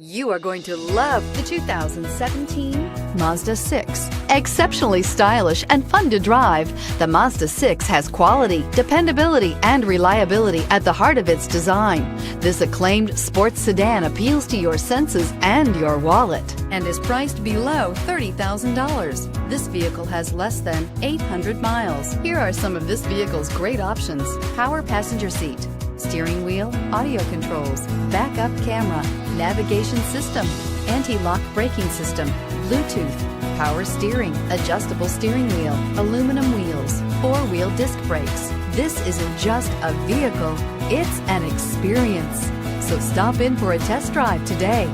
You are going to love the 2017 Mazda 6. Exceptionally stylish and fun to drive, the Mazda 6 has quality, dependability, and reliability at the heart of its design. This acclaimed sports sedan appeals to your senses and your wallet and is priced below $30,000. This vehicle has less than 800 miles. Here are some of this vehicle's great options: power passenger seat, steering wheel audio controls, backup camera, navigation system, anti-lock braking system, Bluetooth, power steering, adjustable steering wheel, aluminum wheels, four-wheel disc brakes. This isn't just a vehicle, it's an experience. So stop in for a test drive today.